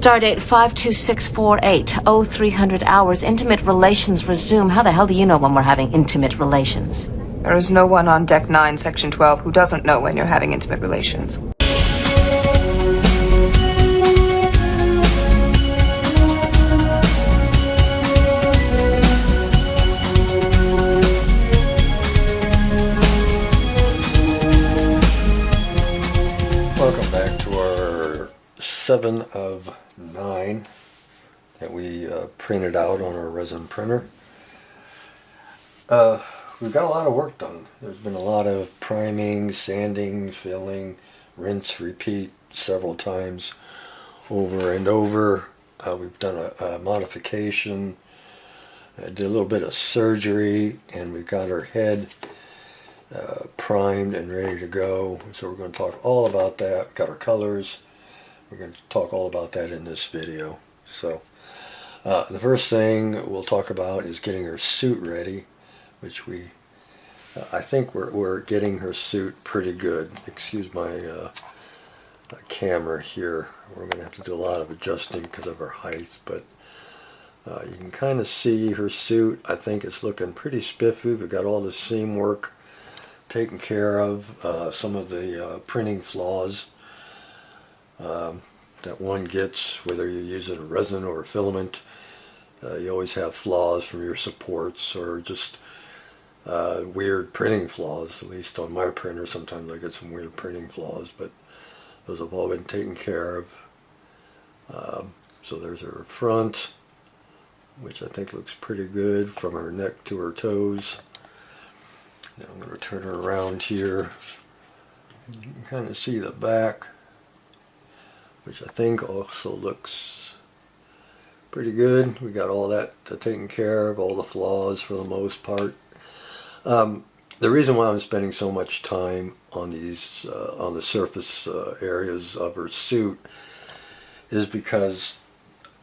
Stardate 52648, 0300 hours. Intimate relations resume. How the hell do you know when we're having intimate relations? There is no one on Deck 9, Section 12, who doesn't know when you're having intimate relations. Welcome back to our 7 of 9 that we printed out on our resin printer. We've got a lot of work done. There's been a lot of priming, sanding, filling, rinse, repeat several times over and over. We've done a modification, did a little bit of surgery, and we've got her head primed and ready to go. So we're going to talk all about that. We've got our colors. We're going to talk all about that in this video. So the first thing we'll talk about is getting her suit ready, which I think we're getting her suit pretty good. Excuse my camera here. We're going to have to do a lot of adjusting because of her height, but you can kind of see her suit. I think it's looking pretty spiffy. We've got all the seam work taken care of, some of the printing flaws that one gets, whether you're using a resin or a filament. You always have flaws from your supports or just weird printing flaws. At least on my printer, sometimes I get some weird printing flaws, but those have all been taken care of. So there's her front, which I think looks pretty good from her neck to her toes. Now I'm going to turn her around here. You can kind of see the back, which I think also looks pretty good. We got all that taken care of, all the flaws for the most part. The reason why I'm spending so much time on these, on the surface areas of her suit is because,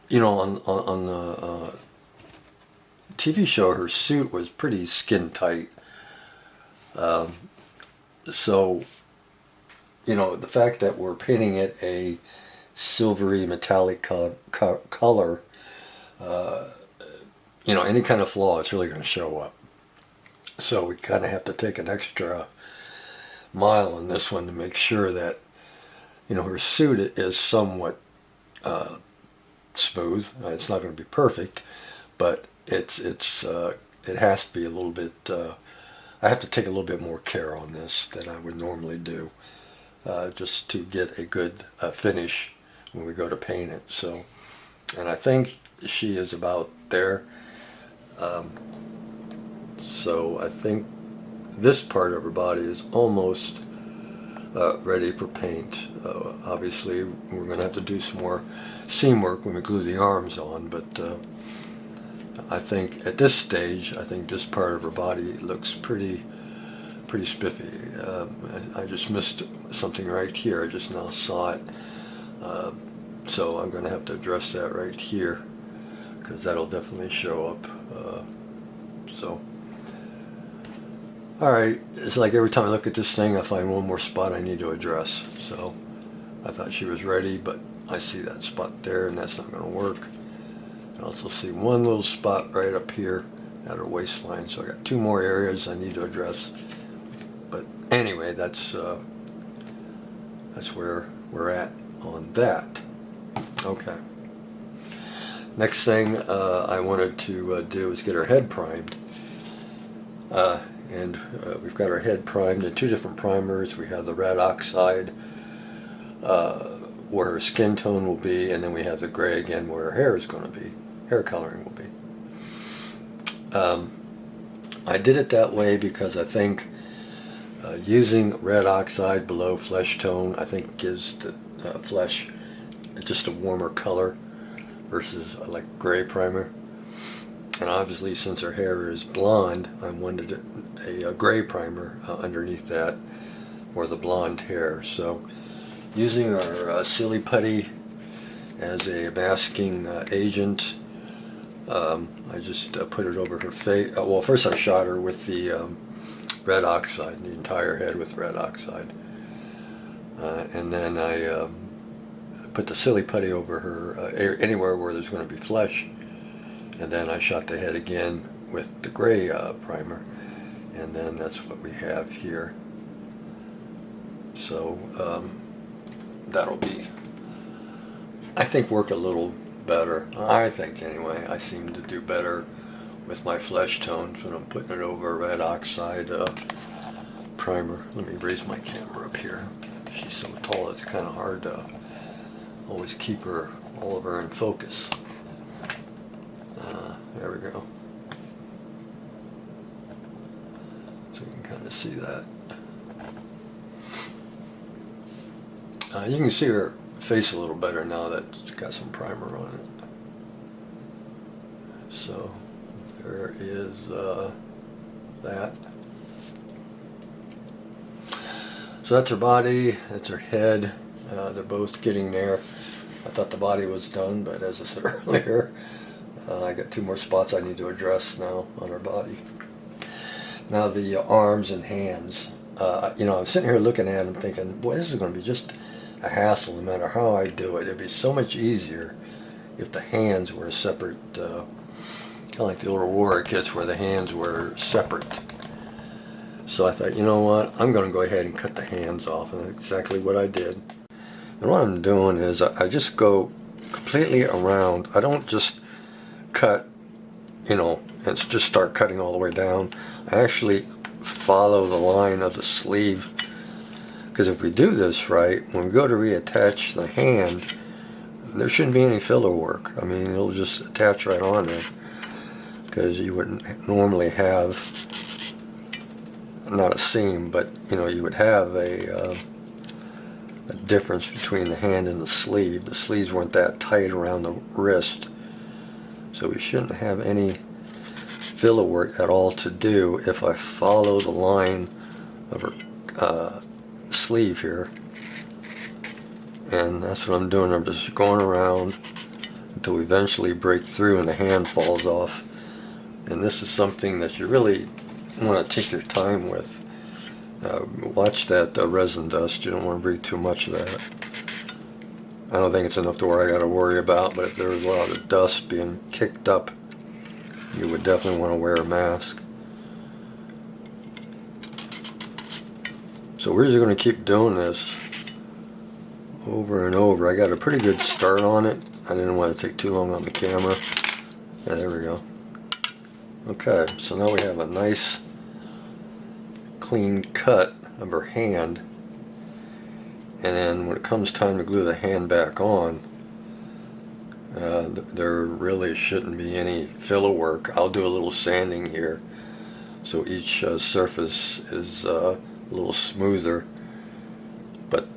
you know, on the TV show, her suit was pretty skin tight. So, you know, the fact that we're painting it a silvery metallic color, you know, any kind of flaw, it's really going to show up. So we kind of have to take an extra mile on this one to make sure that, you know, her suit is somewhat smooth. It's not going to be perfect, but it has to be a little bit. I have to take a little bit more care on this than I would normally do, just to get a good finish when we go to paint it. So, and I think she is about there. So I think this part of her body is almost ready for paint. Obviously, we're going to have to do some more seam work when we glue the arms on, but I think at this stage, I think this part of her body looks pretty spiffy. I just missed something right here. I just now saw it. So I'm going to have to address that right here, because that'll definitely show up. Alright, it's like every time I look at this thing, I find one more spot I need to address. So I thought she was ready, but I see that spot there, and that's not going to work. I also see one little spot right up here at her waistline, so I got two more areas I need to address. But anyway, that's where we're at on that. Okay. Next thing I wanted to do is get her head primed. And we've got our head primed in two different primers. We have the red oxide where her skin tone will be, and then we have the gray again where her hair is going to be, hair coloring will be. I did it that way because I think using red oxide below flesh tone, I think gives the flesh just a warmer color versus like gray primer. And obviously, since her hair is blonde, I wanted a gray primer underneath that for the blonde hair. So using our silly putty as a masking agent, I just put it over her face. Well, first I shot her with the red oxide, the entire head with red oxide. And then I put the silly putty over her, anywhere where there's going to be flesh. And then I shot the head again with the gray primer. And then that's what we have here. So that'll be, I think, work a little better. I think anyway, I seem to do better with my flesh tones when I'm putting it over a red oxide primer. Let me raise my camera up here. She's so tall it's kind of hard to always keep all of her in focus. There we go. So you can kind of see that. You can see her face a little better now that it's got some primer on it. So there is that. So that's her body, that's her head. They're both getting there. I thought the body was done, but as I said earlier, I got 2 more spots I need to address now on her body. Now the arms and hands. You know, I'm sitting here looking at them thinking, boy, this is going to be just a hassle no matter how I do it. It'd be so much easier if the hands were separate, kind of like the older warrior kits where the hands were separate. So I thought, you know what, I'm going to go ahead and cut the hands off, and that's exactly what I did. And what I'm doing is I just go completely around. I don't just cut, you know, and just start cutting all the way down. I actually follow the line of the sleeve, because if we do this right, when we go to reattach the hand, there shouldn't be any filler work. I mean, it'll just attach right on there, because you wouldn't normally have, not a seam, but you know, you would have a difference between the hand and the sleeve. The sleeves weren't that tight around the wrist, so we shouldn't have any filler work at all to do if I follow the line of her sleeve here. And that's what I'm doing. I'm just going around until we eventually break through and the hand falls off. And this is something that you really want to take your time with. Watch that resin dust. You don't want to bring too much of that. I don't think it's enough to where I got to worry about, but if there was a lot of dust being kicked up, you would definitely want to wear a mask. So we're just going to keep doing this over and over. I got a pretty good start on it. I didn't want to take too long on the camera. Yeah, there we go. Okay, so now we have a nice clean cut of her hand. And then when it comes time to glue the hand back on, there really shouldn't be any filler work. I'll do a little sanding here so each surface is a little smoother. But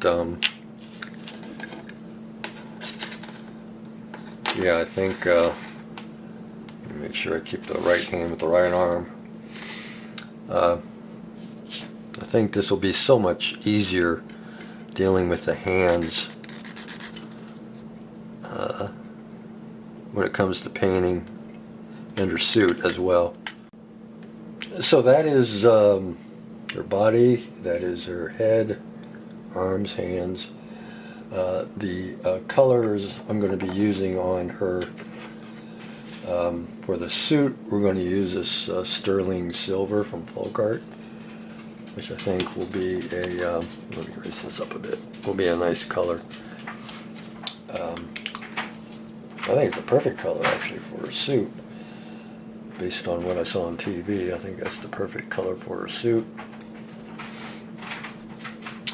yeah, I think make sure I keep the right hand with the right arm. I think this will be so much easier dealing with the hands when it comes to painting and her suit as well. So that is her body, that is her head, arms, hands. The colors I'm going to be using on her for the suit, we're going to use this sterling silver from Folk Art, which I think will be a, let me raise this up a bit, will be a nice color. I think it's a perfect color actually for her suit. Based on what I saw on TV, I think that's the perfect color for her suit.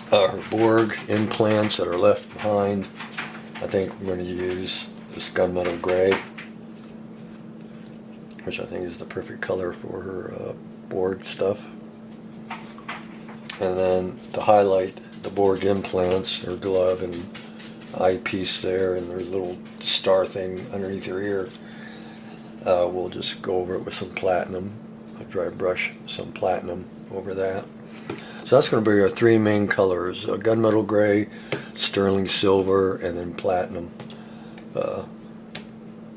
Her Borg implants that are left behind, I think we're going to use this gunmetal gray, which I think is the perfect color for her Borg stuff. And then to highlight the Borg implants, her glove and eyepiece there, and there's a little star thing underneath her ear, we'll just go over it with some platinum. I'll dry brush some platinum over that. So that's going to be our 3 main colors: gunmetal gray, sterling silver, and then platinum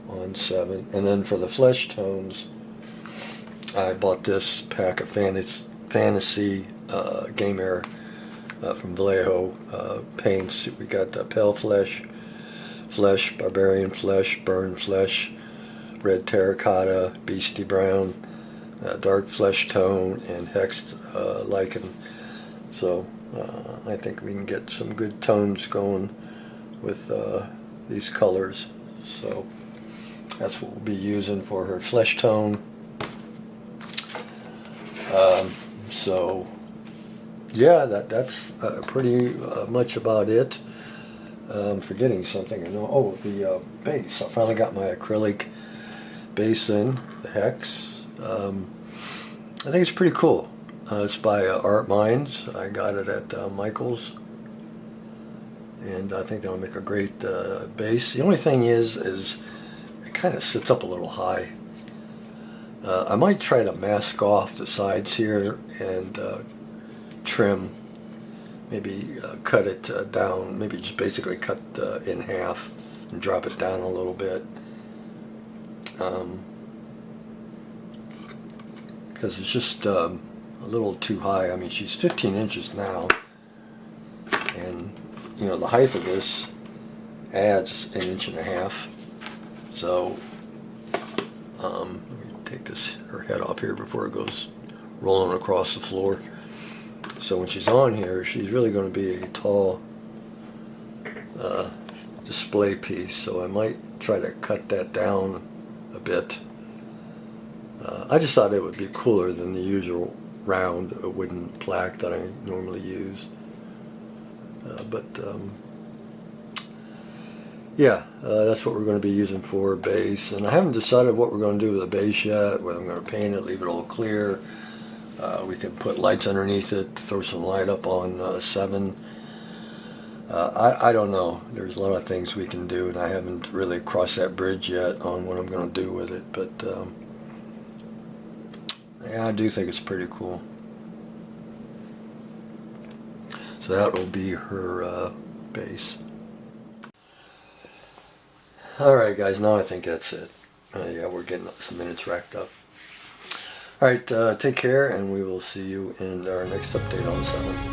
on 7. And then for the flesh tones, I bought this pack of Fantasy Game Air from Vallejo paints. We got the pale flesh, flesh, barbarian flesh, burned flesh, red terracotta, beastie brown, dark flesh tone, and hexed lichen. So I think we can get some good tones going with these colors. So that's what we'll be using for her flesh tone. So yeah, that's pretty much about it. I'm forgetting something. I know. Oh, the base. I finally got my acrylic base in, the hex. I think it's pretty cool. It's by Art Minds. I got it at Michael's, and I think that'll make a great base. The only thing is it kind of sits up a little high. I might try to mask off the sides here and trim, maybe cut it down, maybe just basically cut in half and drop it down a little bit, because it's just a little too high. I mean, she's 15 inches now, and you know the height of this adds an inch and a half. So let me take her head off here before it goes rolling across the floor. So when she's on here, she's really going to be a tall display piece. So I might try to cut that down a bit. I just thought it would be cooler than the usual round wooden plaque that I normally use. Yeah, that's what we're going to be using for a base. And I haven't decided what we're going to do with the base yet, whether I'm going to paint it, leave it all clear. We can put lights underneath it, throw some light up on 7. I don't know. There's a lot of things we can do, and I haven't really crossed that bridge yet on what I'm going to do with it. But yeah, I do think it's pretty cool. So that will be her base. Alright guys, now I think that's it. Yeah, we're getting some minutes racked up. Alright, take care, and we will see you in our next update on 7.